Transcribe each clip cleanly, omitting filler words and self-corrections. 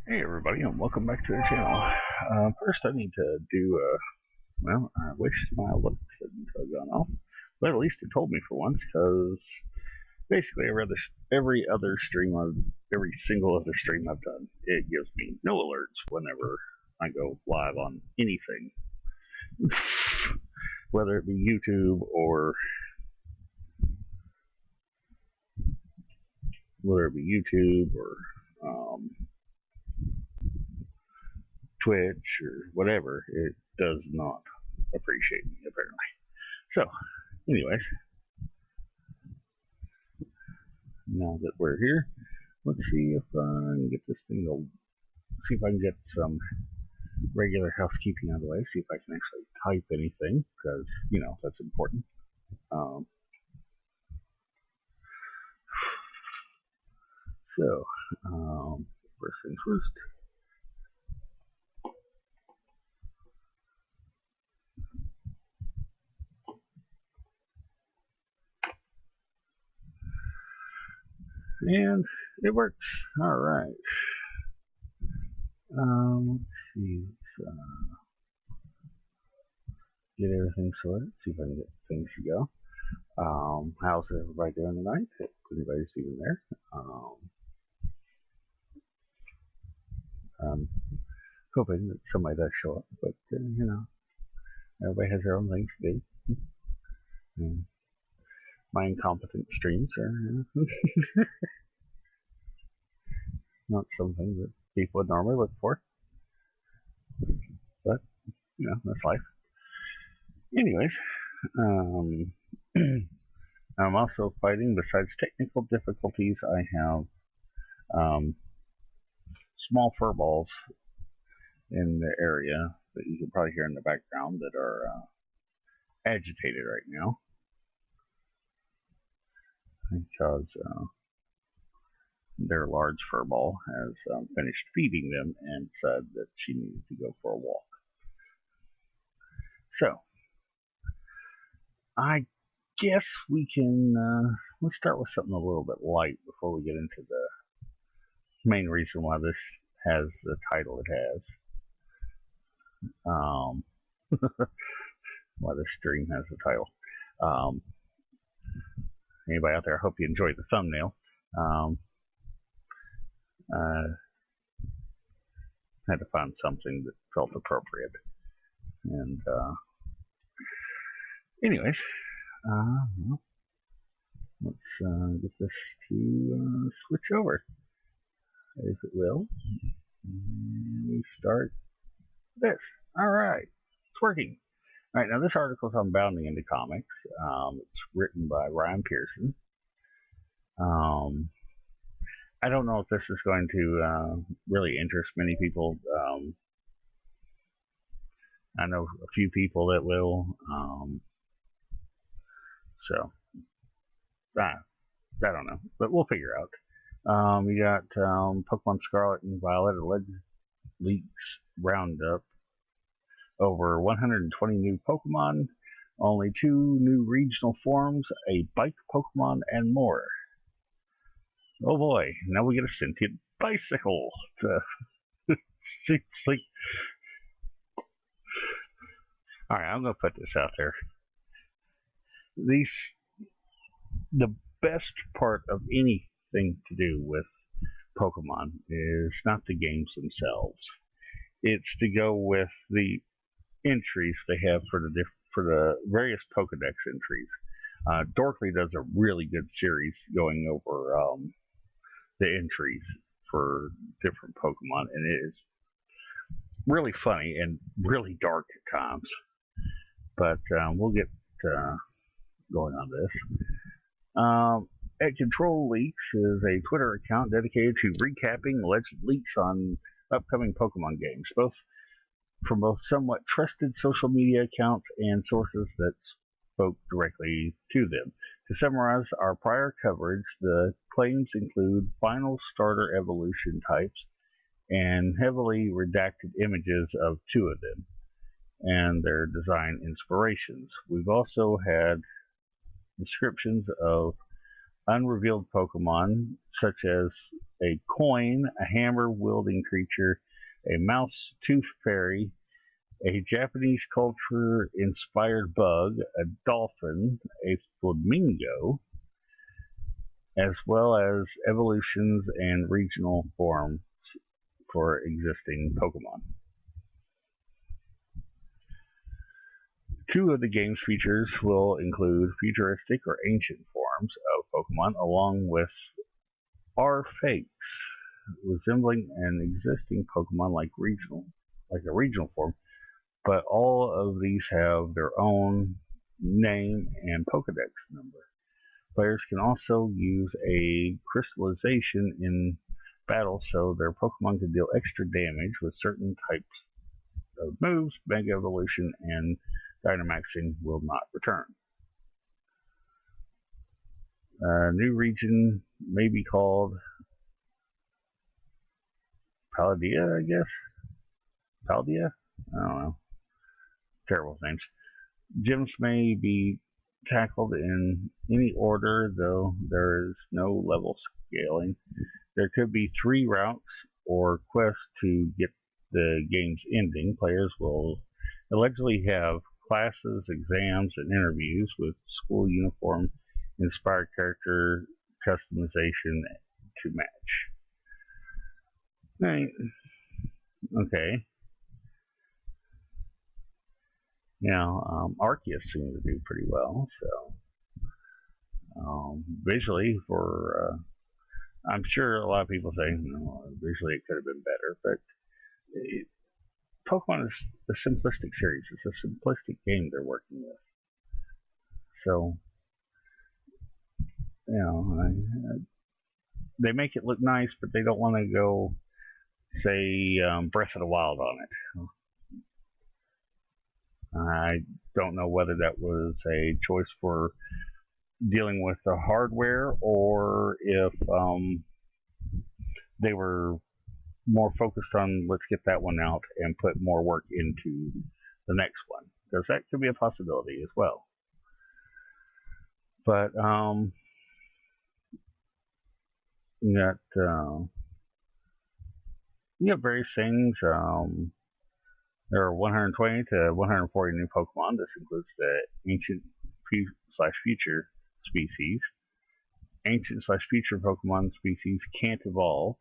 Hey everybody, and welcome back to the channel. First, I need to do I wish my alerts hadn't gone off, but at least it told me for once, because basically every single other stream I've done, it gives me no alerts whenever I go live on anything, whether it be YouTube or Twitch or whatever. It does not appreciate me, apparently. So, anyways, now that we're here, let's see if I can get this thing to, see if I can get some regular housekeeping out of the way, see if I can actually type anything, because, you know, that's important. First things first. And it works. All right. Let's see. Let's get everything sorted. See if I can get things to go. How's everybody doing tonight? If anybody's even there. Hoping that somebody does show up, but you know, everybody has their own things to do. And my incompetent streams are not something that people would normally look for, but you know, that's life. Anyways, I'm also fighting, besides technical difficulties, I have small furballs in the area that you can probably hear in the background that are agitated right now, because their large furball has finished feeding them and said that she needed to go for a walk. So, I guess we can, let's start with something a little bit light before we get into the main reason why this has the title it has. Why this stream has the title. Anybody out there, I hope you enjoyed the thumbnail. Had to find something that felt appropriate. And anyways, well, let's get this to switch over, if it will. And we start this. All right, it's working. All right, now this article is on Bounding into Comics. It's written by Ryan Pearson. I don't know if this is going to really interest many people. I know a few people that will. So, I don't know, but we'll figure out. We got Pokemon Scarlet and Violet alleged leaks roundup. Over 120 new Pokemon, only 2 new regional forms, a bike Pokemon, and more. Oh boy, now we get a sentient bicycle. Like, alright, I'm going to put this out there. The best part of anything to do with Pokemon is not the games themselves. It's to go with the entries they have for the various Pokedex entries. Dorkly does a really good series going over the entries for different Pokemon, and it is really funny and really dark at times. But we'll get going on this. At Control Leaks is a Twitter account dedicated to recapping alleged leaks on upcoming Pokemon games, from both somewhat trusted social media accounts and sources that spoke directly to them. To summarize our prior coverage, the claims include final starter evolution types and heavily redacted images of 2 of them and their design inspirations. We've also had descriptions of unrevealed Pokemon, such as a coin, a hammer-wielding creature, a mouse tooth fairy, a Japanese culture-inspired bug, a dolphin, a flamingo, as well as evolutions and regional forms for existing Pokemon. Two of the game's features will include futuristic or ancient forms of Pokemon, along with R-Fakes, resembling an existing Pokemon like a regional form, but all of these have their own name and Pokedex number. Players can also use a crystallization in battle so their Pokemon can deal extra damage with certain types of moves. Mega Evolution and Dynamaxing will not return. A new region may be called Paldea, I guess? Paldea? I don't know. Terrible names. Gyms may be tackled in any order, though there is no level scaling. There could be 3 routes or quests to get the game's ending. Players will allegedly have classes, exams, and interviews with school uniform inspired character customization to match. Right. Okay. Arceus seemed to do pretty well, so visually I'm sure a lot of people say, visually it could have been better, but Pokemon is a simplistic series. It's a simplistic game they're working with. So, they make it look nice, but they don't want to go, say, Breath of the Wild on it. I don't know whether that was a choice for dealing with the hardware or if they were more focused on let's get that one out and put more work into the next one, because that could be a possibility as well. But you got various things. There are 120 to 140 new Pokemon. This includes the Ancient/Future species. Ancient/Future Pokemon species can't evolve.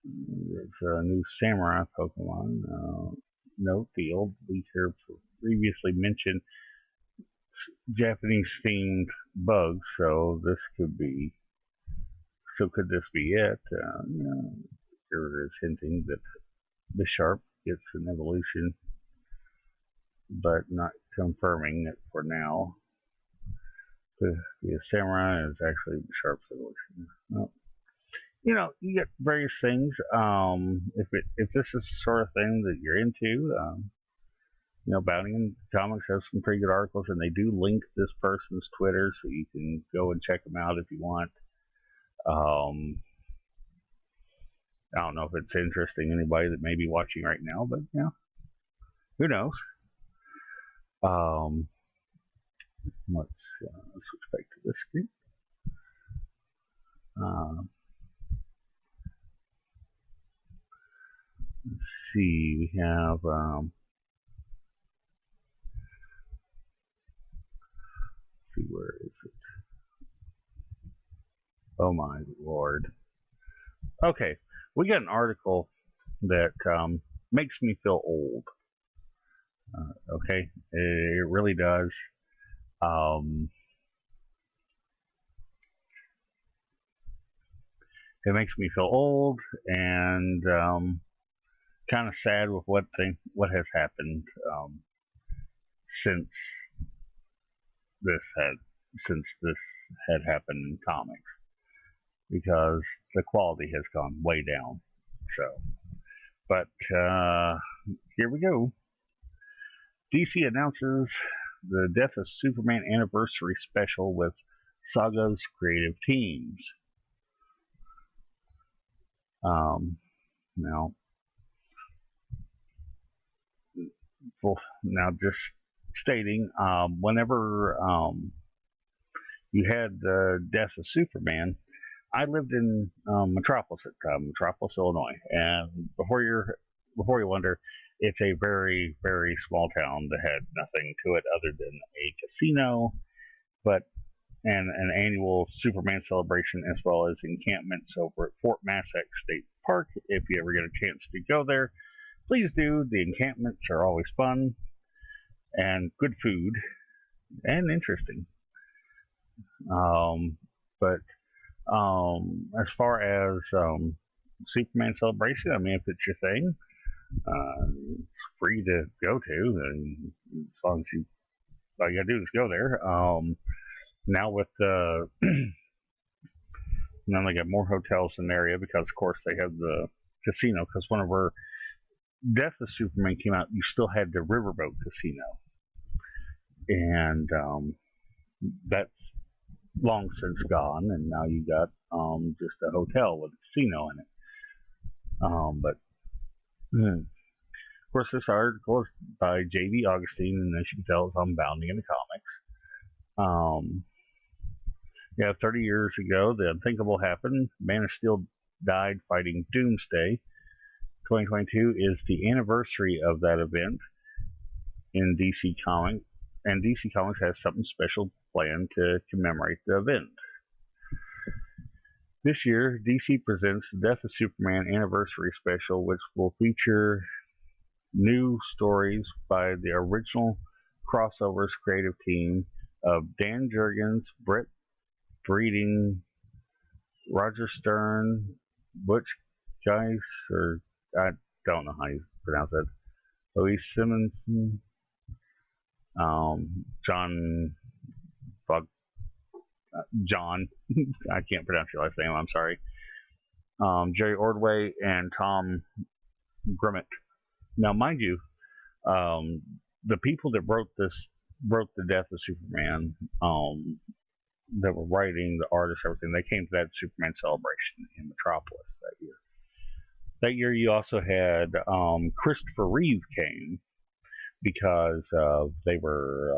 There's a new Samurai Pokemon. Note the old leaker previously mentioned Japanese themed bugs, so this could be. So could this be it? There is hinting that the Sharp gets an evolution, but not confirming it for now. The Samurai is actually the Sharp's evolution. Well, you get various things. If this is the sort of thing that you're into, Bounty Comics has some pretty good articles, and they do link this person's Twitter, so you can go and check them out if you want. I don't know if it's interesting to anybody that may be watching right now, but who knows? Let's switch back to this screen. Let's see, we have let's see, where is it? Oh my lord. Okay, we got an article that makes me feel old. Okay, it really does. It makes me feel old and kind of sad with what has happened since this had happened in comics, because the quality has gone way down. So, but here we go. DC announces the Death of Superman anniversary special with Saga's creative teams. Now, well, now just stating, whenever you had the death of Superman, I lived in Metropolis at the time, Metropolis, Illinois, and before you wonder, it's a very very small town that had nothing to it other than a casino, but and an annual Superman celebration as well as encampments over at Fort Massac State Park. If you ever get a chance to go there, please do. The encampments are always fun and good food and interesting. But as far as Superman celebration, I mean, if it's your thing, it's free to go to, and as long as you all you gotta do is go there. Now with now they got more hotels in the area because, of course, they have the casino. Because whenever Death of Superman came out, you still had the Riverboat Casino, and that's long since gone, and now you got just a hotel with a casino in it. But of course, this article is by J.D. Augustine, and as you can tell, it's on Bounding in the Comics. Yeah, 30 years ago, the unthinkable happened. Man of Steel died fighting Doomsday. 2022 is the anniversary of that event in DC Comics, and DC Comics has something special planned to commemorate the event. This year, DC presents the Death of Superman Anniversary Special, which will feature new stories by the original Crossovers creative team of Dan Jurgens, Brett Breeding, Roger Stern, Butch Guice, or I don't know how you pronounce that, Louise Simonson, John John, I can't pronounce your last name, I'm sorry, Jerry Ordway, and Tom Grummett. Now, mind you, the people that wrote the Death of Superman, that were writing, the artists, everything, they came to that Superman celebration in Metropolis that year. That year, you also had Christopher Reeve came because they were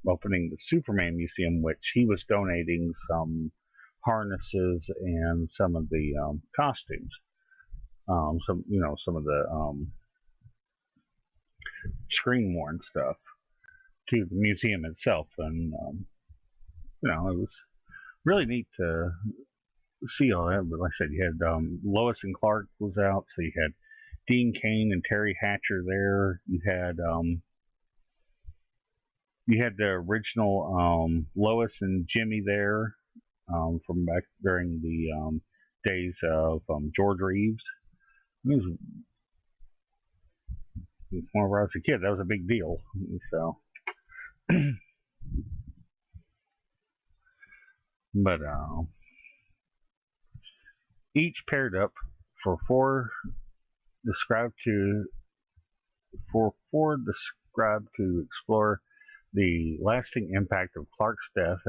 opening the Superman Museum, which he was donating some harnesses and some of the costumes, some of the screen worn stuff to the museum itself, and it was really neat to see all that. But like I said, you had Lois and Clark was out, so you had Dean Cain and Terry Hatcher there. You had the original Lois and Jimmy there from back during the days of George Reeves. It was, whenever I was a kid, that was a big deal. So, but each paired up for four described to explore the lasting impact of Clark's death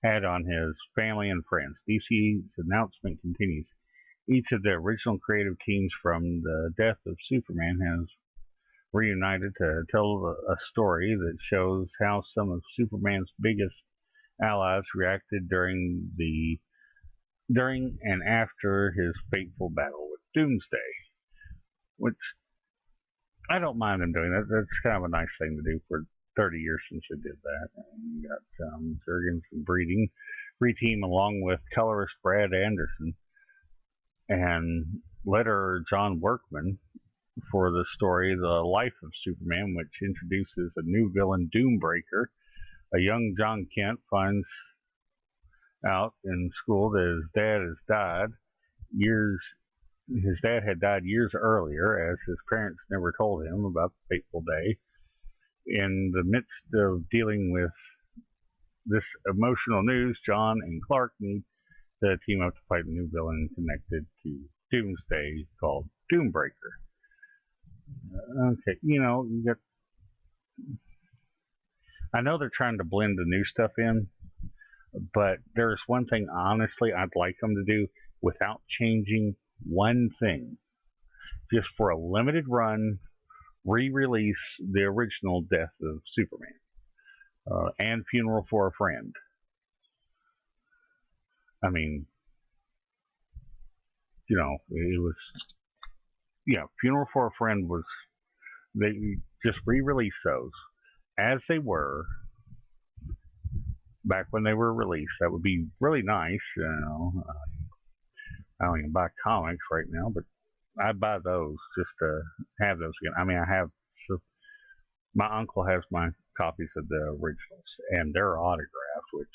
had on his family and friends. DC's announcement continues. Each of the original creative teams from the Death of Superman has reunited to tell a story that shows how some of Superman's biggest allies reacted during and after his fateful battle with Doomsday, which I don't mind them doing that. That's kind of a nice thing to do for 30 years since they did that. And you got Jurgens and Breeding reteam along with colorist Brad Anderson and letterer John Workman for the story The Life of Superman, which introduces a new villain, Doombreaker. A young John Kent finds out in school that his dad has died. His dad had died years earlier, as his parents never told him about the fateful day. In the midst of dealing with this emotional news, John and Clark need to team up to fight a new villain connected to Doomsday called Doombreaker. Okay, you got. I know they're trying to blend the new stuff in, but there's one thing, honestly, I'd like them to do without changing one thing. Just for a limited run, re-release the original Death of Superman and Funeral for a Friend. I mean, it was, Funeral for a Friend was, they just re-released those as they were back when they were released. That would be really nice. I don't even buy comics right now, but I buy those just to have those again. I mean, my uncle has my copies of the originals, and they're autographed, which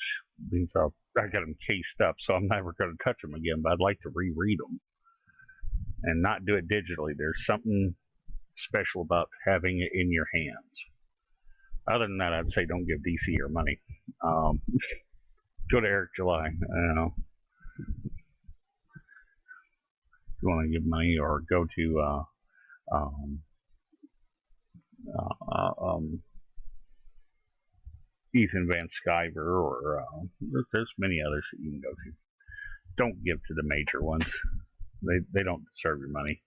means I got them cased up, so I'm never going to touch them again. But I'd like to reread them and not do it digitally. There's something special about having it in your hands. Other than that, I'd say don't give DC your money. Go to Eric July. If you want to give money, or go to Ethan Van Sciver, or there's many others that you can go to. Don't give to the major ones. They don't deserve your money.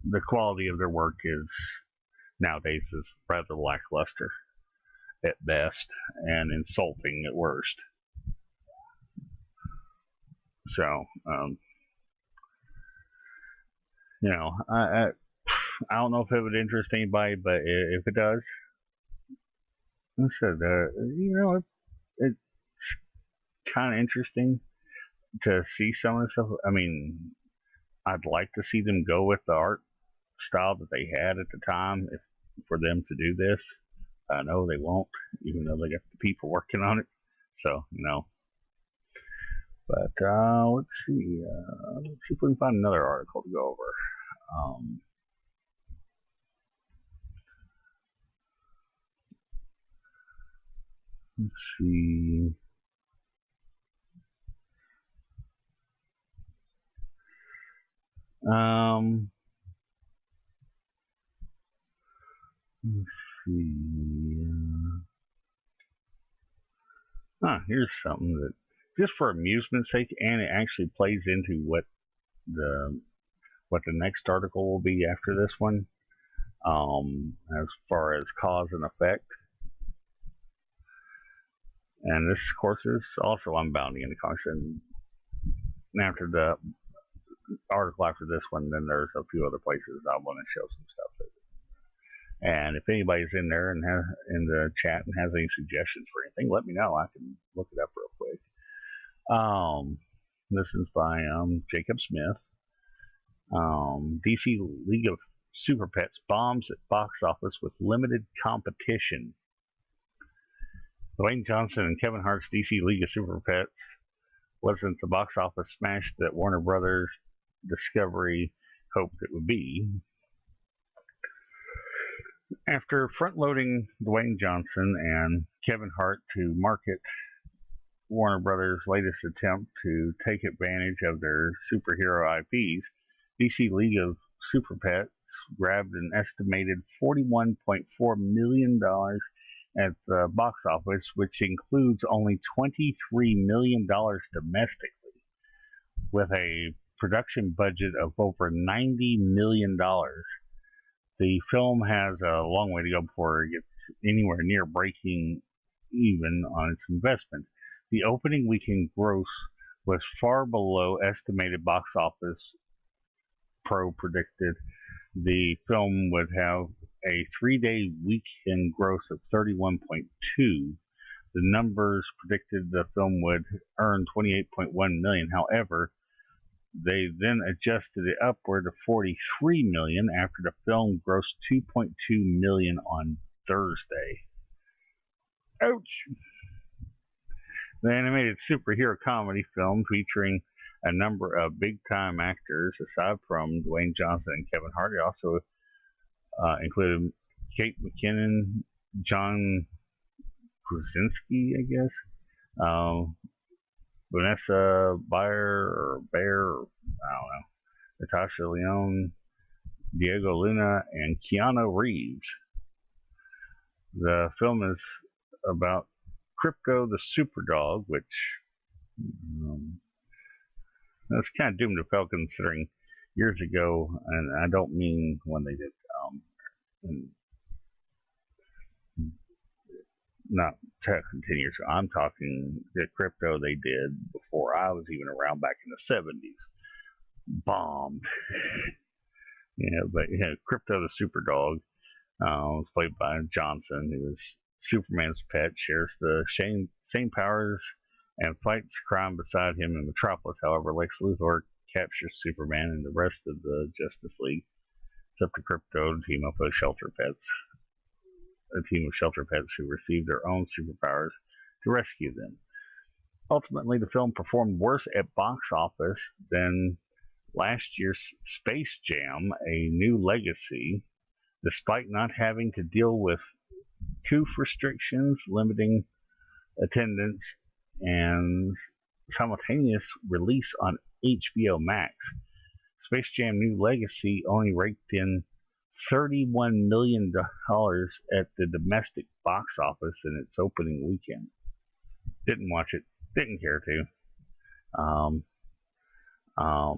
The quality of their work is nowadays is rather lackluster at best and insulting at worst. So, I don't know if it would interest anybody, but if it does, I said, it's kind of interesting to see some of the stuff. I mean, I'd like to see them go with the art style that they had at the time, for them to do this. I know they won't, even though they got the people working on it. So, But let's see. Let's see if we can find another article to go over. Let's see. Let's see. Here's something that, just for amusement's sake, and it actually plays into what the next article will be after this one, as far as cause and effect. And this, of course, is also Unbounding in the comics. And after the article after this one, then there's a few other places I want to show some stuff. And if anybody's in there and in the chat and has any suggestions for anything, let me know. I can look it up real quick. This is by Jacob Smith. DC League of Super Pets bombs at box office with limited competition. Dwayne Johnson and Kevin Hart's DC League of Super Pets wasn't the box office smash that Warner Brothers Discovery hoped it would be. After front-loading Dwayne Johnson and Kevin Hart to market Warner Brothers' latest attempt to take advantage of their superhero IPs, DC League of Super Pets grabbed an estimated $41.4 million at the box office, which includes only $23 million domestically, with a production budget of over $90 million. The film has a long way to go before it gets anywhere near breaking even on its investment. The opening weekend gross was far below estimated box office. Pro predicted the film would have a 3-day weekend gross of 31.2. The numbers predicted the film would earn 28.1 million. However, they then adjusted it upward to 43 million after the film grossed 2.2 million on Thursday. Ouch! The animated superhero comedy film, featuring a number of big-time actors aside from Dwayne Johnson and Kevin Hart, also included Kate McKinnon, John Krasinski, I guess, Vanessa Bayer, I don't know, Natasha Lyonne, Diego Luna, and Keanu Reeves. The film is about Crypto the Superdog, which that's kind of doomed to fail, considering years ago, and I don't mean when they did And not 10 years ago. I'm talking the crypto they did before I was even around back in the 70s. Bombed. But Crypto the Super Dog was played by Johnson, who was Superman's pet, shares the same powers and fights crime beside him in Metropolis. However, Lex Luthor captures Superman and the rest of the Justice League. It's up to Crypto to team up with a team of shelter pets who receive their own superpowers to rescue them. Ultimately, the film performed worse at box office than last year's Space Jam: A New Legacy, despite not having to deal with COOF restrictions limiting attendance and simultaneous release on HBO Max. Space Jam: New Legacy only raked in $31 million at the domestic box office in its opening weekend. Didn't watch it. Didn't care to. I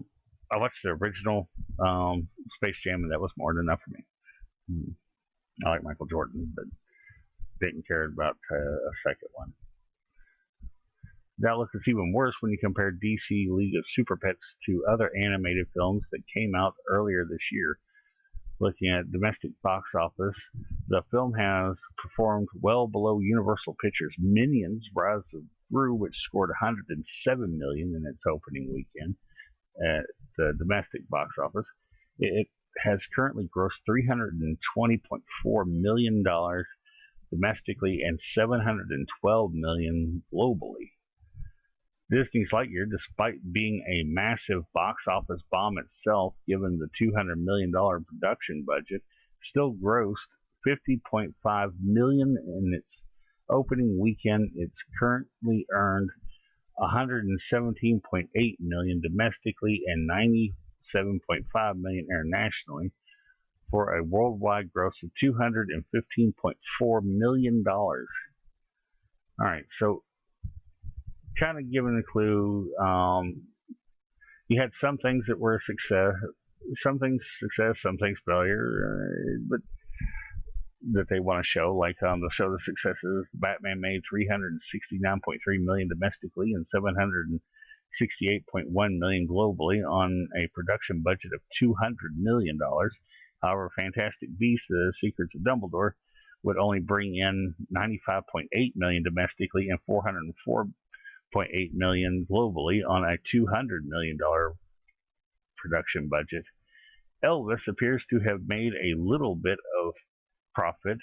watched the original Space Jam, and that was more than enough for me. I like Michael Jordan, but didn't care about a second one. The outlook is even worse when you compare DC League of Super Pets to other animated films that came out earlier this year. Looking at domestic box office, the film has performed well below Universal Pictures' Minions: Rise of Gru, which scored $107 million in its opening weekend at the domestic box office. It has currently grossed $320.4 million domestically and $712 million globally. Disney's Lightyear, despite being a massive box office bomb itself, given the $200 million production budget, still grossed $50.5 million in its opening weekend. It's currently earned $117.8 million domestically and $97.5 million internationally, for a worldwide gross of $215.4 million. All right, so kind of giving a clue, you had some things that were a success, some things failure, but that they want to show, like they'll show the successes. Batman made $369.3 million domestically and $768.1 million globally on a production budget of $200 million. However, Fantastic Beasts: The Secrets of Dumbledore would only bring in $95.8 million domestically and $404.8 million globally on a $200 million production budget. Elvis appears to have made a little bit of profit,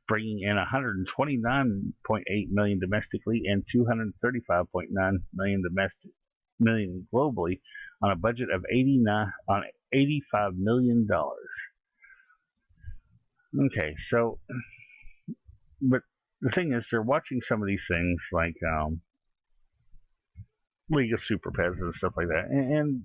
bringing in $129.8 million domestically and $235.9 million globally on a budget of $85 million. Okay, so, but the thing is, they're watching some of these things like League of Super Pets and stuff like that, and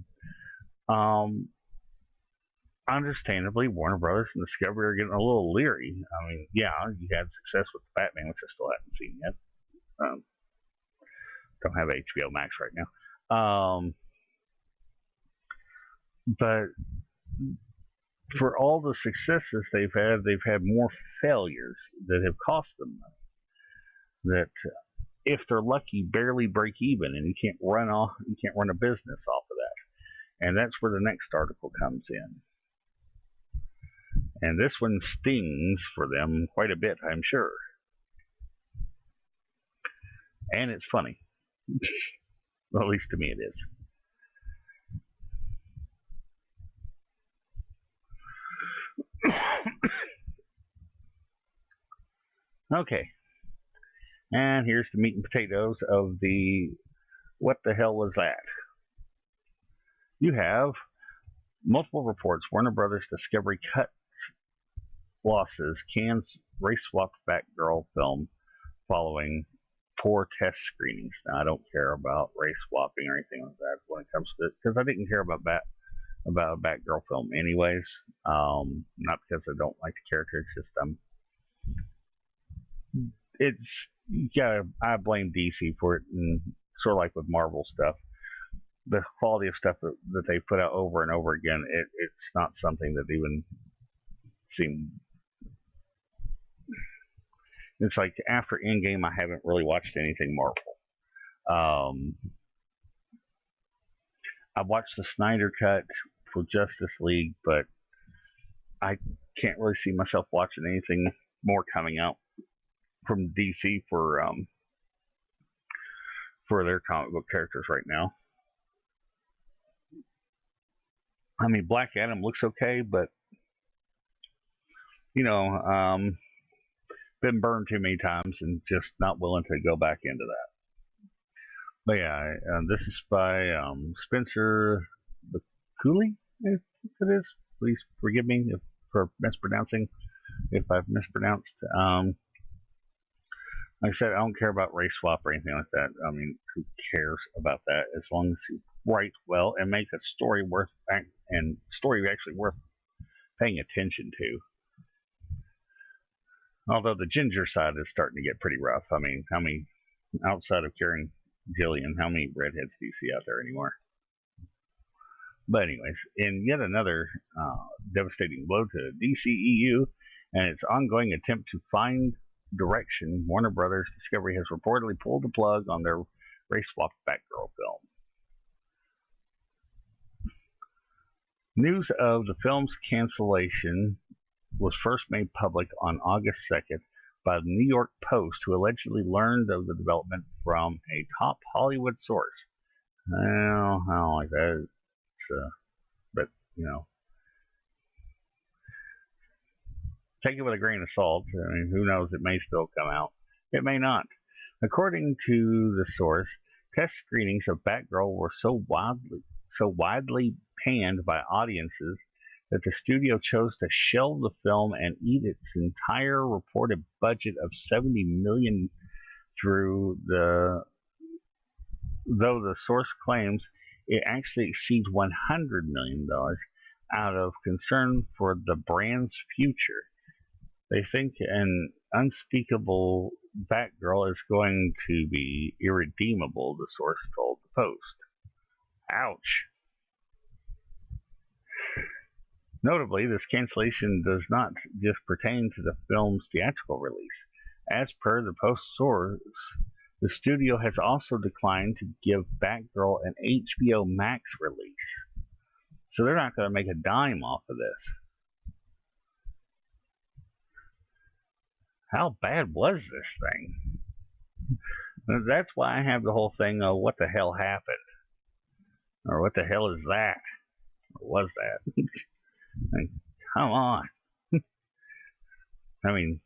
understandably, Warner Brothers and Discovery are getting a little leery. I mean, yeah, you had success with Batman, which I still haven't seen yet. Don't have HBO Max right now. But for all the successes they've had more failures that have cost them money. That if they're lucky, barely break even, and you can't run a business off of that. And that's where the next article comes in. And this one stings for them quite a bit, I'm sure. And it's funny. Well, at least to me it is. Okay. And here's the meat and potatoes of the what the hell was that? You have multiple reports. Warner Brothers Discovery cut losses, cans race swapped Batgirl film following poor test screenings. Now, I don't care about race swapping or anything like that when it comes to it, because I didn't care about a Batgirl film anyways. Not because I don't like the character, it's just I blame DC for it, and sort of like with Marvel stuff. The quality of stuff that they put out over and over again, it's not something that even seemed It's like after Endgame, I haven't really watched anything Marvel. Um, I watched the Snyder Cut for Justice League, but I can't really see myself watching anything more coming out from DC for their comic book characters right now. I mean, Black Adam looks okay, but you know, been burned too many times and just not willing to go back into that. But yeah, this is by Spencer Cooley, if it is. Please forgive me for mispronouncing if I've mispronounced. Like I said, I don't care about race swap or anything like that. I mean, who cares about that? As long as you write well and make a story actually worth paying attention to. Although the ginger side is starting to get pretty rough. I mean, how many, outside of Karen Gillian, how many redheads do you see out there anymore? But anyways, in yet another devastating blow to DCEU and its ongoing attempt to find direction, Warner Brothers Discovery has reportedly pulled the plug on their race-swapped Batgirl film. News of the film's cancellation was first made public on August 2nd by the New York Post, who allegedly learned of the development from a top Hollywood source. Well, I don't like that. But, you know, take it with a grain of salt. I mean, who knows? It may still come out. It may not. According to the source, test screenings of Batgirl were so widely panned by audiences that the studio chose to shelve the film and eat its entire reported budget of $70 million though the source claims it actually exceeds $100 million out of concern for the brand's future. They think an unspeakable Batgirl is going to be irredeemable, the source told the Post. Ouch. Notably, this cancellation does not just pertain to the film's theatrical release. As per the Post source, the studio has also declined to give Batgirl an HBO Max release. So they're not going to make a dime off of this. How bad was this thing? That's why I have the whole thing of what the hell happened? Or what the hell is that? Or was that? Like, come on. I mean,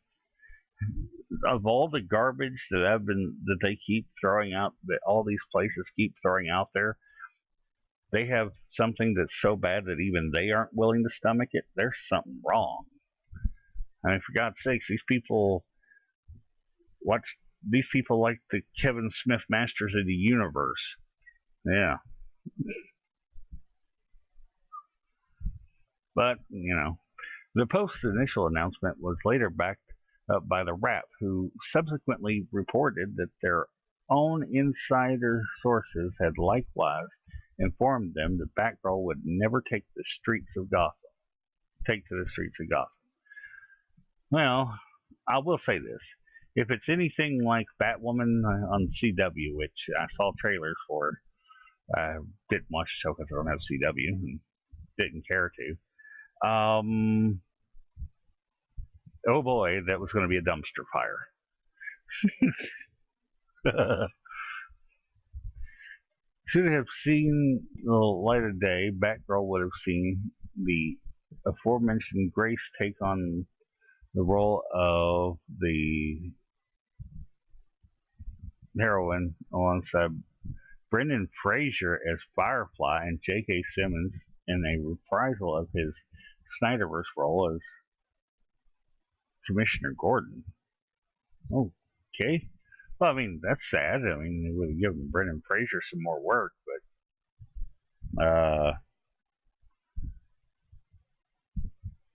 of all the garbage that they keep throwing out, that all these places keep throwing out there, they have something that's so bad that even they aren't willing to stomach it. There's something wrong. I mean, for God's sakes, these people like the Kevin Smith Masters of the Universe. Yeah. But, you know, the Post's initial announcement was later backed up by the Wrap, who subsequently reported that their own insider sources had likewise informed them that Batgirl would never take to the streets of Gotham. Well, I will say this. If it's anything like Batwoman on CW, which I saw trailers for, I didn't watch the show because I don't have CW and didn't care to. Oh boy, that was going to be a dumpster fire. Should have seen the light of day, Batgirl would have seen the aforementioned Grace take on the role of the heroine alongside Brendan Fraser as Firefly and J.K. Simmons in a reprisal of his Snyderverse role as Commissioner Gordon. Okay. Well, I mean, that's sad. I mean, they would have given Brendan Fraser some more work, but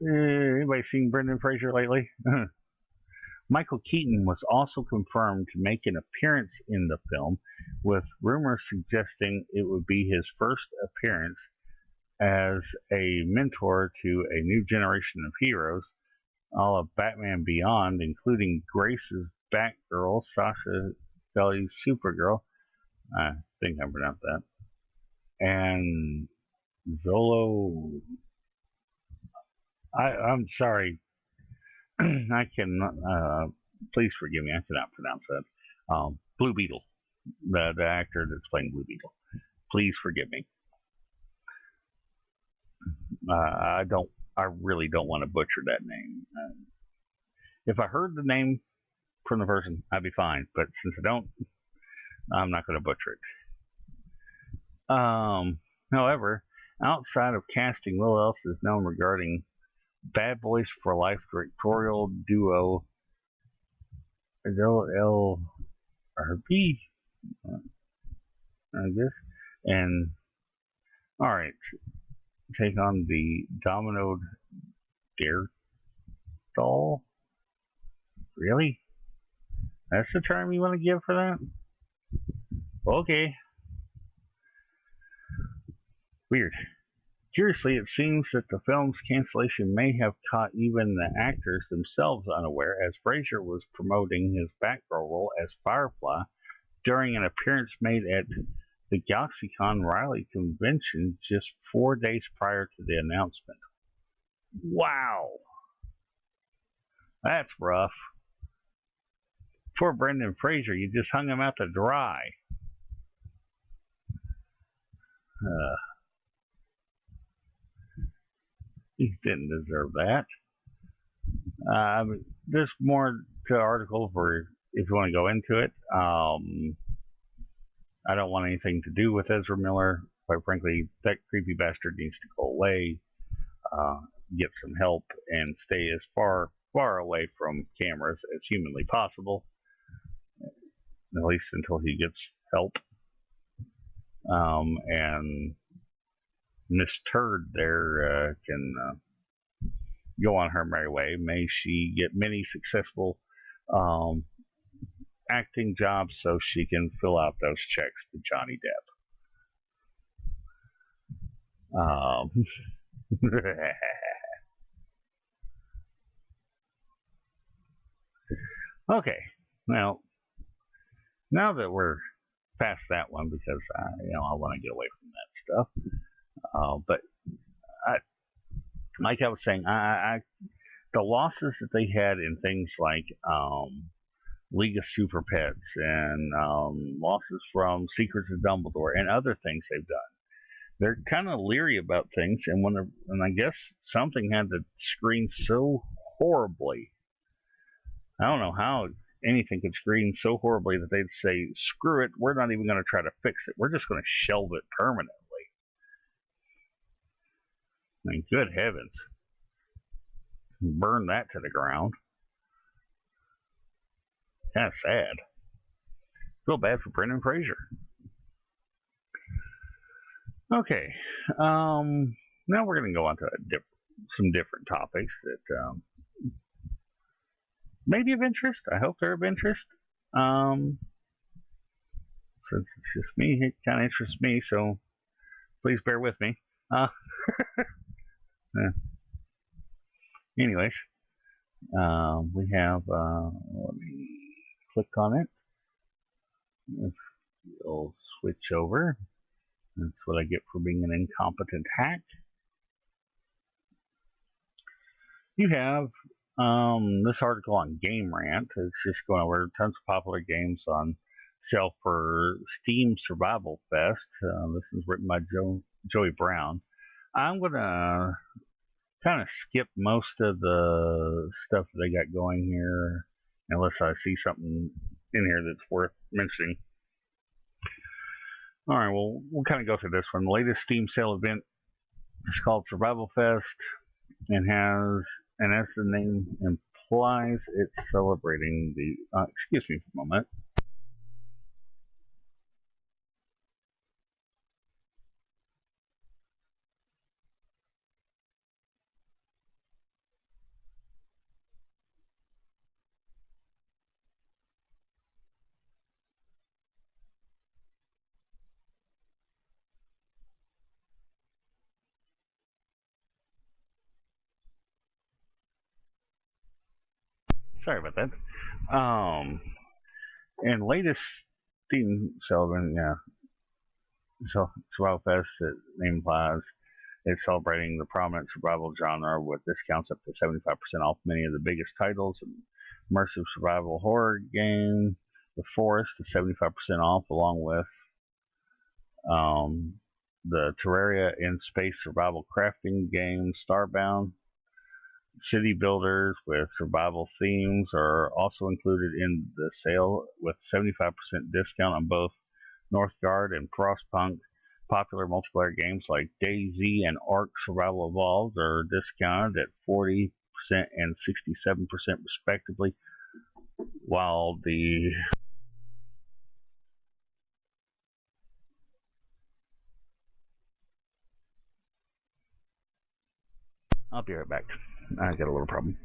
anybody seen Brendan Fraser lately? Michael Keaton was also confirmed to make an appearance in the film, with rumors suggesting it would be his first appearance as a mentor to a new generation of heroes, all of Batman Beyond, including Grace's Batgirl, Sasha Kelly's Supergirl. I think I pronounced that. And Zolo. I'm sorry. I cannot. Please forgive me. I cannot pronounce that. Blue Beetle, the actor that's playing Blue Beetle. Please forgive me. I don't. I really don't want to butcher that name. If I heard the name from the person, I'd be fine. But since I don't, I'm not going to butcher it. However, outside of casting, what else is known regarding Bad Boys for Life directorial duo L or B, I guess. And all right, take on the Domino Dare doll. Really? That's the term you want to give for that? Okay. Weird. Curiously, it seems that the film's cancellation may have caught even the actors themselves unaware, as Fraser was promoting his Batgirl role as Firefly during an appearance made at the GalaxyCon Raleigh convention just 4 days prior to the announcement. Wow! That's rough. Poor Brendan Fraser, you just hung him out to dry. He didn't deserve that. There's more to the article for if you want to go into it. I don't want anything to do with Ezra Miller. Quite frankly, that creepy bastard needs to go away, get some help, and stay as far away from cameras as humanly possible, at least until he gets help. And Miss Turd there can go on her merry way. May she get many successful acting jobs so she can fill out those checks to Johnny Depp. Okay, well, now that we're past that one, because I want to get away from that stuff. But like I was saying, the losses that they had in things like League of Super Pets and losses from Secrets of Dumbledore and other things they've done, they're kind of leery about things. And I guess something had to screen so horribly. I don't know how anything could screen so horribly that they'd say, screw it, we're not even going to try to fix it. We're just going to shelve it permanently. I mean, good heavens. Burn that to the ground. Kind of sad. Feel bad for Brendan Fraser. Okay. Now we're going to go on to some different topics that may be of interest. I hope they're of interest. Since it's just me, it kind of interests me, so please bear with me. Anyways, we have, let me click on it. We'll switch over. That's what I get for being an incompetent hack. You have this article on Game Rant. It's just going over tons of popular games on shelf for Steam Survival Fest. This is written by Joey Brown. I'm going to kind of skip most of the stuff that they got going here, unless I see something in here that's worth mentioning. All right, well, we'll kind of go through this one. The latest Steam sale event is called Survival Fest and as the name implies, it's celebrating the, excuse me for a moment. Sorry about that. And latest Steam Sullivan, yeah, Survival Fest, the name implies, is celebrating the prominent survival genre with discounts up to 75% off many of the biggest titles. Immersive survival horror game, The Forest, is 75% off, along with um, the Terraria in space survival crafting game Starbound. City builders with survival themes are also included in the sale with 75% discount on both Northgard and Frostpunk. Popular multiplayer games like DayZ and Ark Survival Evolved are discounted at 40% and 67% respectively, while the I'll be right back. I got a little problem.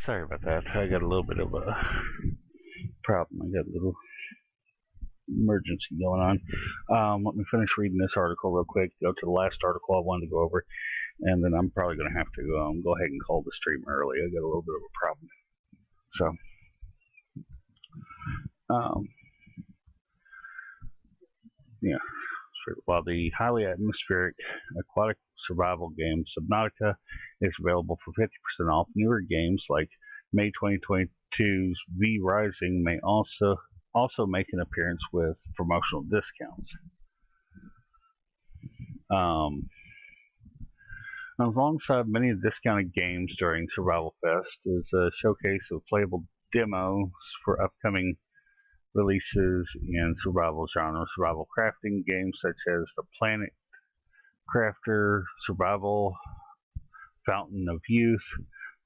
Sorry about that. I got a little bit of a problem. I got a little emergency going on. Let me finish reading this article real quick. Go to the last article I wanted to go over, and then I'm probably going to have to go ahead and call the stream early. I got a little bit of a problem. So, yeah. While the highly atmospheric aquatic survival game Subnautica is available for 50% off, newer games like May 2022's V Rising may also make an appearance with promotional discounts. Alongside many discounted games during Survival Fest is a showcase of playable demos for upcoming releases in survival genre, survival crafting games such as the Planet Crafter, Survival, Fountain of Youth,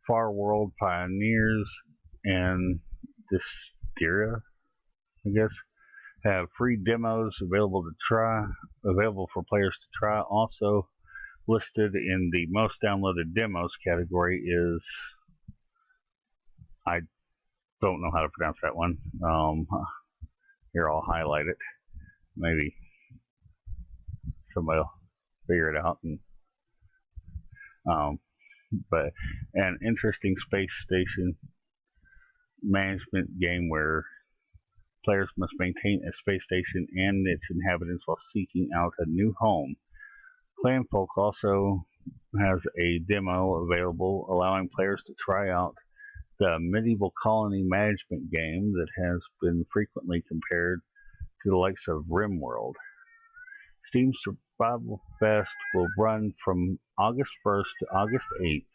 Far World Pioneers, and Dysteria. I guess, have free demos available for players to try. Also listed in the most downloaded demos category is, I don't know how to pronounce that one. Here, I'll highlight it. Maybe somebody will figure it out. But an interesting space station management game where players must maintain a space station and its inhabitants while seeking out a new home. Clanfolk also has a demo available allowing players to try out the medieval colony management game that has been frequently compared to the likes of RimWorld. Steam Survival Fest will run from August 1st to August 8th,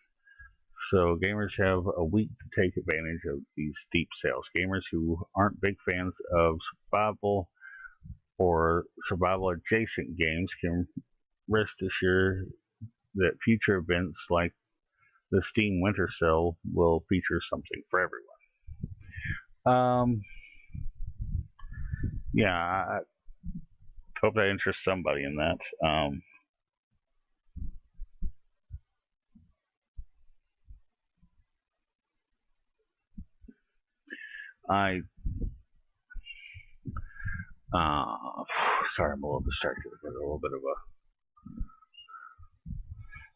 so gamers have a week to take advantage of these deep sales. Gamers who aren't big fans of survival or survival adjacent games can rest assured that future events like the Steam Winter Sale will feature something for everyone. Yeah, I hope that interests somebody in that. Sorry, I'm a little distracted. I got a little bit of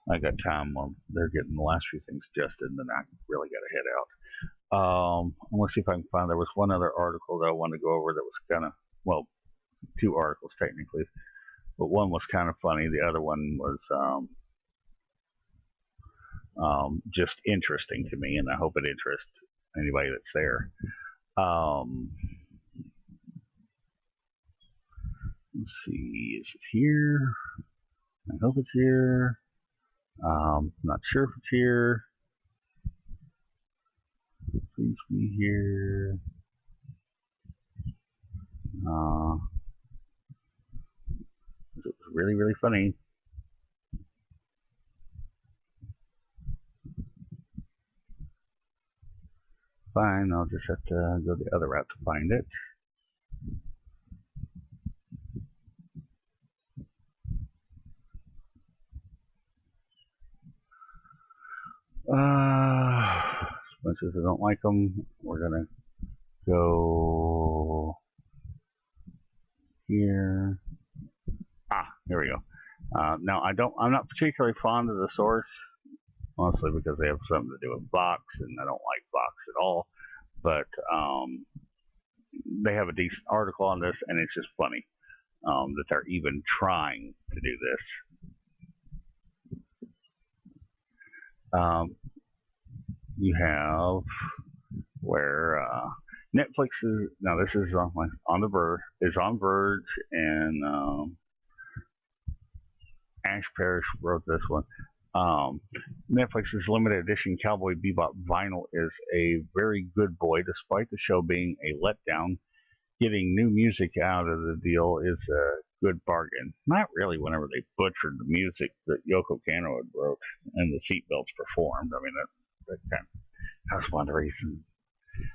I got time while they're getting the last few things adjusted, and then I really got to head out. I'm going to see if I can find, there was one other article that I wanted to go over that was kind of, well, two articles technically, but one was kind of funny. The other one was just interesting to me, and I hope it interests anybody that's there. Let's see, is it here? I hope it's here. Not sure if it's here. Please be here. It was really, really funny. Fine, I'll just have to go the other route to find it. As much as I don't like them, we're gonna go here. Here we go. Now I'm not particularly fond of the source, mostly because they have something to do with Vox, and I don't like Vox at all. But they have a decent article on this, and it's just funny that they're even trying to do this. You have where Netflix is now. This is on the Verge, is on Verge, and Ash Parrish wrote this one. Netflix's limited edition Cowboy Bebop vinyl is a very good boy, despite the show being a letdown. Getting new music out of the deal is a good bargain. Not really whenever they butchered the music that Yoko Kanno had wrote and the Seatbelts performed. I mean, that's one reason.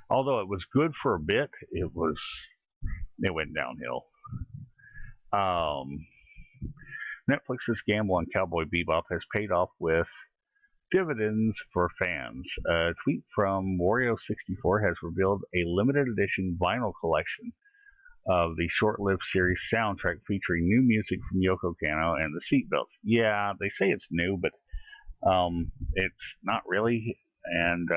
Although it was good for a bit, it went downhill. Netflix's gamble on Cowboy Bebop has paid off with dividends for fans. A tweet from Wario64 has revealed a limited edition vinyl collection of the short-lived series soundtrack featuring new music from Yoko Kanno and the Seatbelts. Yeah, they say it's new, but it's not really. And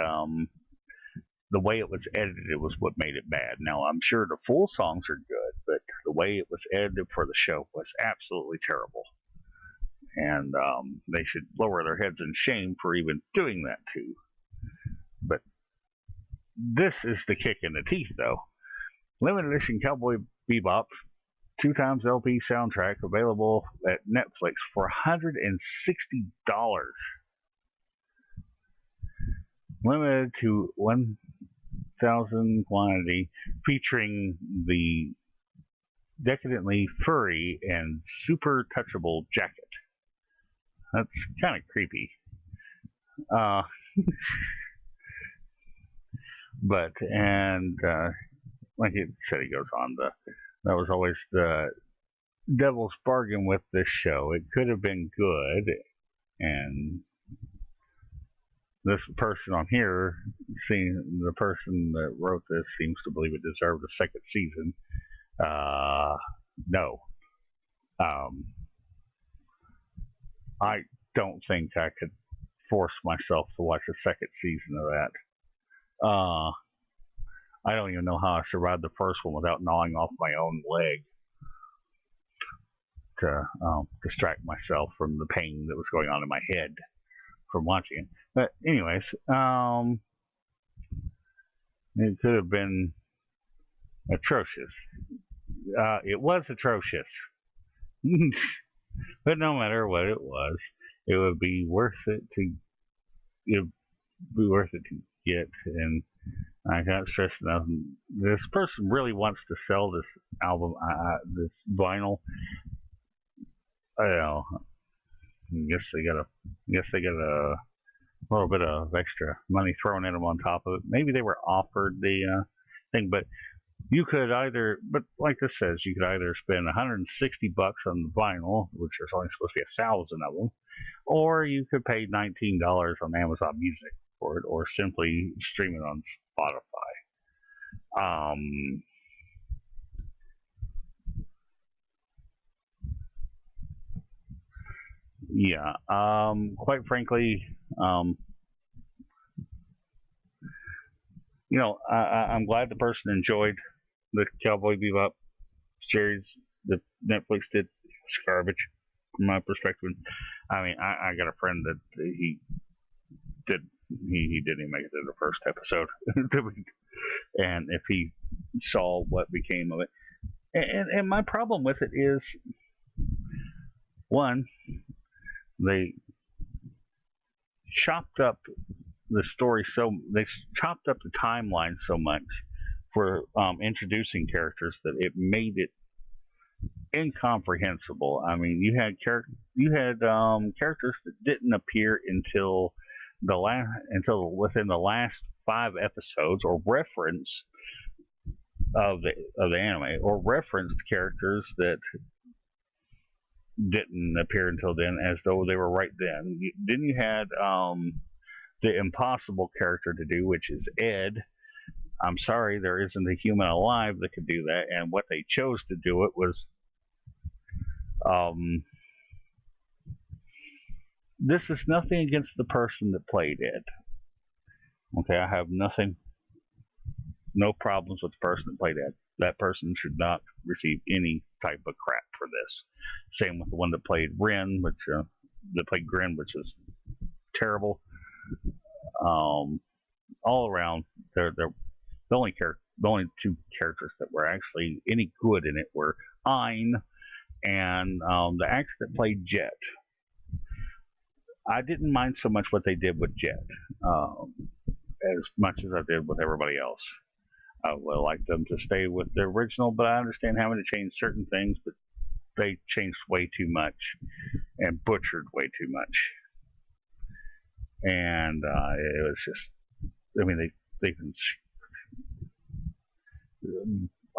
the way it was edited was what made it bad. Now, I'm sure the full songs are good, but the way it was edited for the show was absolutely terrible. And they should lower their heads in shame for even doing that too. But this is the kick in the teeth, though. Limited edition Cowboy Bebop 2x LP soundtrack available at Netflix for $160. Limited to 1,000 quantity, featuring the decadently furry and super touchable jacket. That's kind of creepy. like it said, he goes on, that was always the devil's bargain with this show. It could have been good, and this person on here, seeing the person that wrote this, seems to believe it deserved a second season. No. I don't think I could force myself to watch a second season of that. I don't even know how I survived the first one without gnawing off my own leg to distract myself from the pain that was going on in my head from watching it. But anyways, it could have been atrocious. It was atrocious. But no matter what it was, it would be worth it to get. And I can't stress enough. This person really wants to sell this album, this vinyl. I don't know. I guess they got a little bit of extra money thrown at them on top of it. Maybe they were offered the thing, but you could either, but like this says, you could either spend $160 on the vinyl, which there's only supposed to be 1,000 of them, or you could pay $19 on Amazon Music for it, or simply stream it on Spotify. Yeah. Quite frankly, I'm glad the person enjoyed the Cowboy Bebop series that Netflix did. It's garbage from my perspective. I mean, I got a friend that he didn't even make it to the first episode, and if he saw what became of it, and my problem with it is, one, they chopped up the story they chopped up the timeline so much for introducing characters that it made it incomprehensible. I mean, you had characters that didn't appear until within the last 5 episodes, or reference of the anime, or referenced characters that didn't appear until then, as though they were right then. Then you had the impossible character to do, which is Ed. I'm sorry, there isn't a human alive that could do that, and what they chose to do it was, this is nothing against the person that played Ed. Okay, I have no problems with the person that played Ed. That person should not receive any type of crap for this. Same with the one that played Grin, which is terrible. All around, they're the only 2 characters that were actually any good in it were Ein and the actor that played Jet. I didn't mind so much what they did with Jet as much as I did with everybody else. I would like them to stay with the original, but I understand having to change certain things, but they changed way too much and butchered way too much. And it was just, I mean,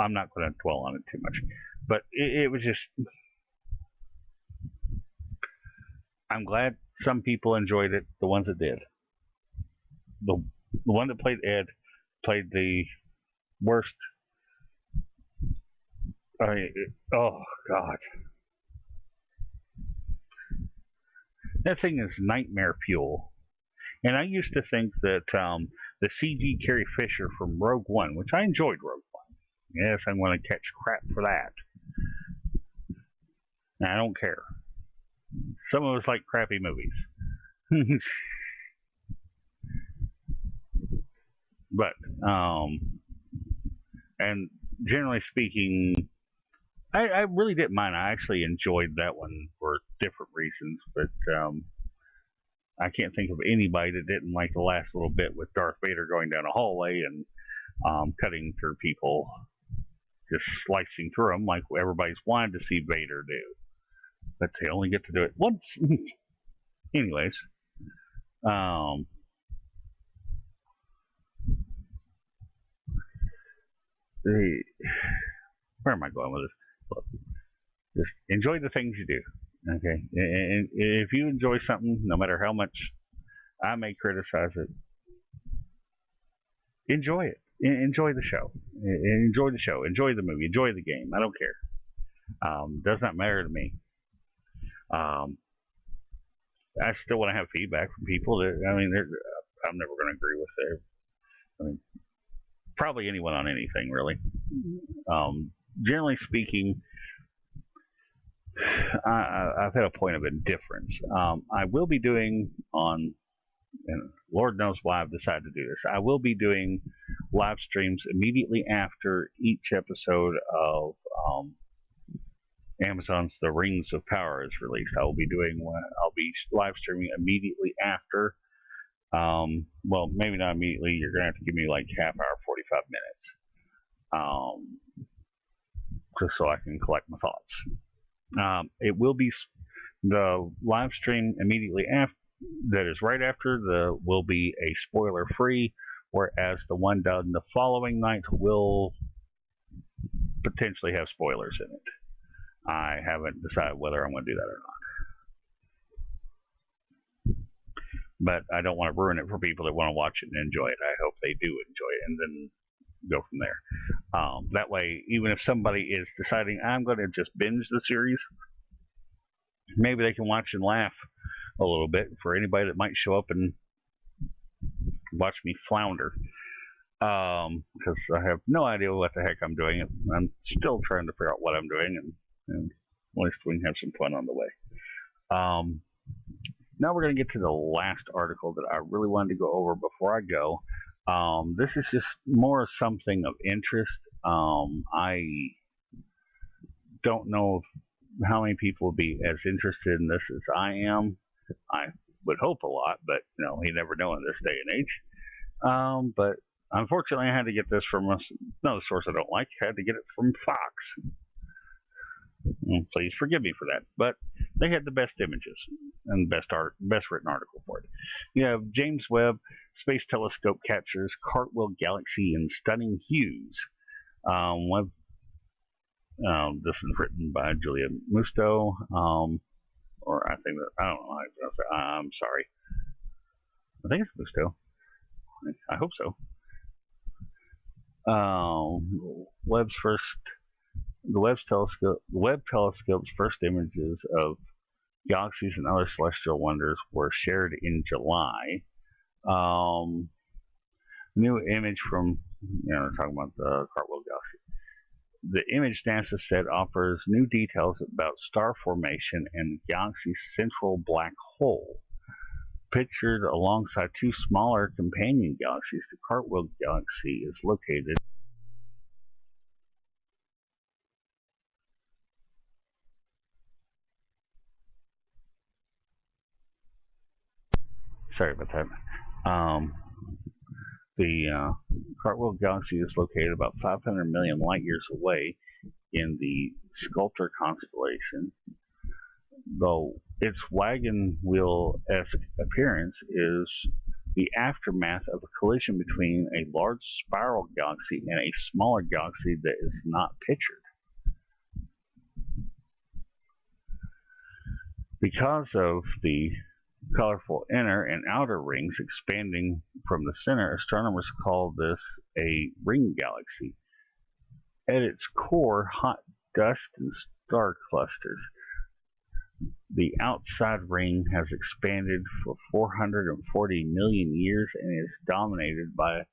I'm not going to dwell on it too much, but it was just, I'm glad some people enjoyed it, the ones that did. The one that played Ed played the worst. Oh God, that thing is nightmare fuel. And I used to think that the CG Carrie Fisher from Rogue One, which I enjoyed Rogue One. Yes, I'm going to catch crap for that. And I don't care. Some of us like crappy movies. But, and generally speaking, I really didn't mind. I actually enjoyed that one for different reasons, but I can't think of anybody that didn't like the last little bit with Darth Vader going down a hallway and cutting through people, just slicing through them like everybody's wanted to see Vader do. But they only get to do it once. Anyways, where am I going with this? Look, just enjoy the things you do. Okay, and if you enjoy something, no matter how much I may criticize it, enjoy it. Enjoy the show. Enjoy the show. Enjoy the movie. Enjoy the game. I don't care. Does not matter to me. Um, I still want to have feedback from people. I mean, I'm never going to agree with it. I mean, probably anyone on anything, really. Generally speaking, I've had a point of indifference. I will be doing on, and Lord knows why I've decided to do this. I will be doing live streams immediately after each episode of Amazon's The Rings of Power is released. I'll be live streaming immediately after. Well, maybe not immediately. You're gonna have to give me like half hour, 45 minutes, just so I can collect my thoughts. It will be the live stream immediately after. That is right after will be a spoiler free, whereas the one done the following night will potentially have spoilers in it. I haven't decided whether I'm going to do that or not. But I don't want to ruin it for people that want to watch it and enjoy it. I hope they do enjoy it and then go from there. That way, even if somebody is deciding I'm going to just binge the series, maybe they can watch and laugh a little bit. For anybody that might show up and watch me flounder, because I have no idea what the heck I'm doing. I'm still trying to figure out what I'm doing, and at least we can have some fun on the way. Now we're going to get to the last article that I really wanted to go over before I go. This is just more something of interest. I don't know how many people will be as interested in this as I am. I would hope a lot, but you never know in this day and age. But unfortunately, I had to get this from another source I don't like. I had to get it from Fox. Please forgive me for that. But they had the best images and best written article for it. You have James Webb Space Telescope captures Cartwheel Galaxy in stunning hues. This is written by Julia Musto. Or I think that, I don't know how to pronounce it. I'm sorry. I think it's Musto. I hope so. The Webb telescope's first images of galaxies and other celestial wonders were shared in July. New image from, we're talking about the Cartwheel Galaxy. The image NASA said offers new details about star formation and the galaxy's central black hole. Pictured alongside two smaller companion galaxies, the Cartwheel Galaxy is located sorry about that. The Cartwheel Galaxy is located about 500 million light years away in the Sculptor constellation, though its wagon wheel-esque appearance is the aftermath of a collision between a large spiral galaxy and a smaller galaxy that is not pictured. Because of the colorful inner and outer rings expanding from the center, astronomers call this a ring galaxy. At its core, hot dust and star clusters. The outside ring has expanded for 440 million years and is dominated by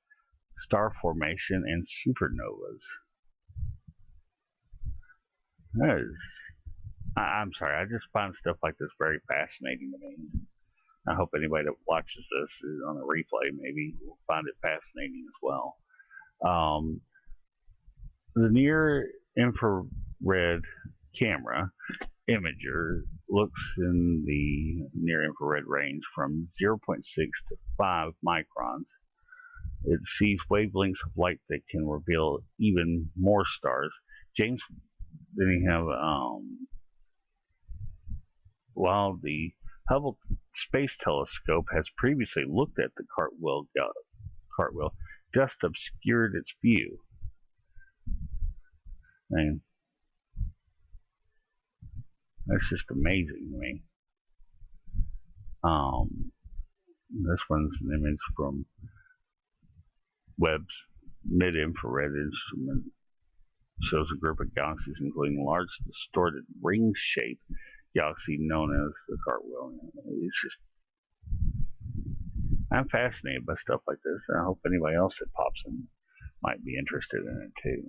star formation and supernovas. I'm sorry, I just find stuff like this very fascinating to me. I hope anybody that watches this is on a replay maybe will find it fascinating as well. The near infrared camera imager looks in the near infrared range from 0.6 to 5 microns. It sees wavelengths of light that can reveal even more stars. Then you have while the Hubble Space Telescope has previously looked at the Cartwheel, dust obscured its view. And that's just amazing to me. This one's an image from Webb's mid-infrared instrument. Shows a group of galaxies, including a large distorted ring-shaped galaxy known as the Cartwheel. It's just, I'm fascinated by stuff like this, and I hope anybody else that pops in might be interested in it too.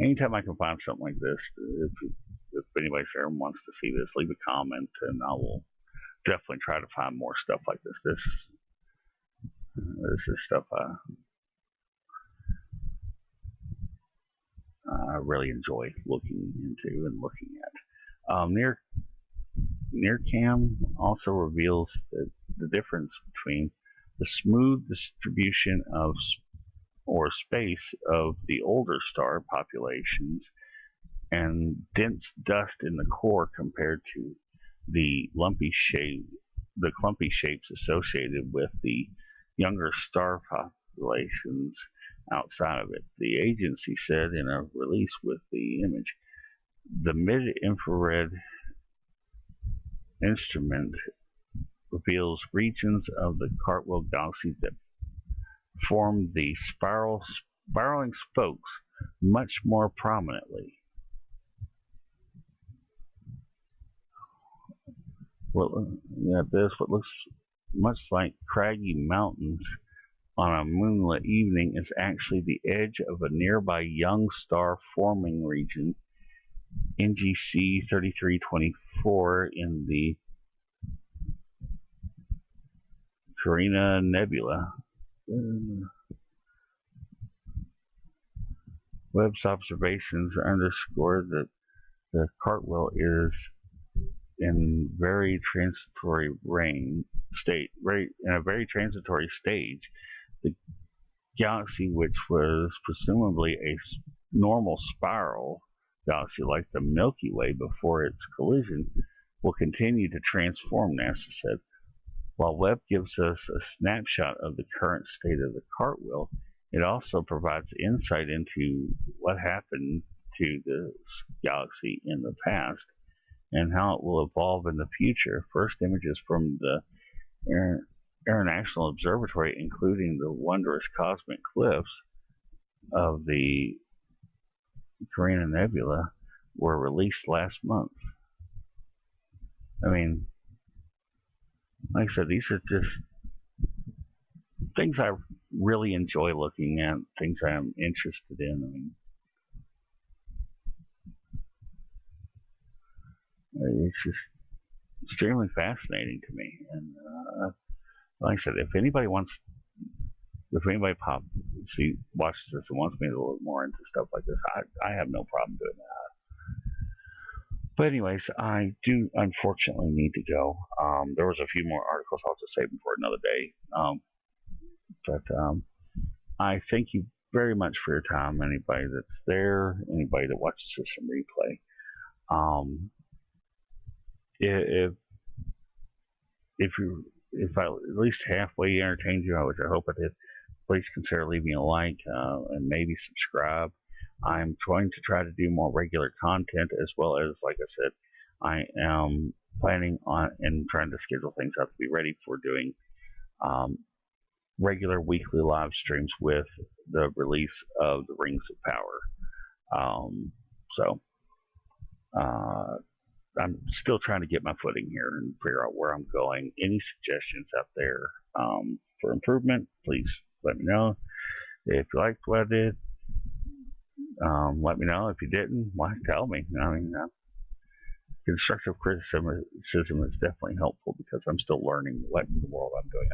Anytime I can find something like this, if anybody there wants to see this, leave a comment, and I will definitely try to find more stuff like this. This is stuff I really enjoy looking into and looking at. NIRCam also reveals the difference between the smooth distribution of space of the older star populations and dense dust in the core compared to the clumpy shapes associated with the younger star populations outside of it. The agency said in a release with the image, the mid-infrared instrument reveals regions of the Cartwheel galaxy that form the spiraling spokes much more prominently. What looks much like craggy mountains on a moonlit evening is actually the edge of a nearby young star forming region, NGC 3324, in the Carina Nebula. Webb's observations underscore that the Cartwheel is in a very transitory stage. The galaxy, which was presumably a normal spiral galaxy like the Milky Way before its collision, will continue to transform, NASA said. While Webb gives us a snapshot of the current state of the Cartwheel, it also provides insight into what happened to this galaxy in the past and how it will evolve in the future. First images from the International Observatory, including the wondrous cosmic cliffs of the Carina Nebula, were released last month. I mean, like I said, these are just things I really enjoy looking at, things I'm interested in. I mean, it's just extremely fascinating to me. And like I said, if anybody watches this and wants me to look more into stuff like this, I have no problem doing that. But anyways, I do unfortunately need to go. There was a few more articles I'll just save them for another day. But I thank you very much for your time. Anybody that's there, anybody that watches this in replay. If I at least halfway entertained you, which I hope I did, please consider leaving a like and maybe subscribe. I'm trying to try to do more regular content, as well as, like I said, I am planning on and trying to schedule things out to be ready for doing regular weekly live streams with the release of the Rings of Power. I'm still trying to get my footing here and figure out where I'm going. Any suggestions out there for improvement, please let me know. If you liked what I did, let me know. If you didn't, why, tell me. I mean, constructive criticism is definitely helpful because I'm still learning what in the world I'm doing.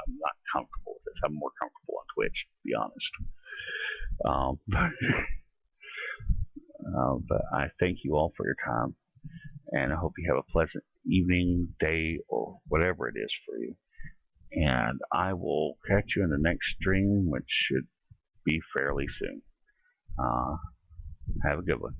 I'm not comfortable with this. I'm more comfortable on Twitch, to be honest. But I thank you all for your time, and I hope you have a pleasant evening, day, or whatever it is for you. And I will catch you in the next stream, which should be fairly soon. Have a good one.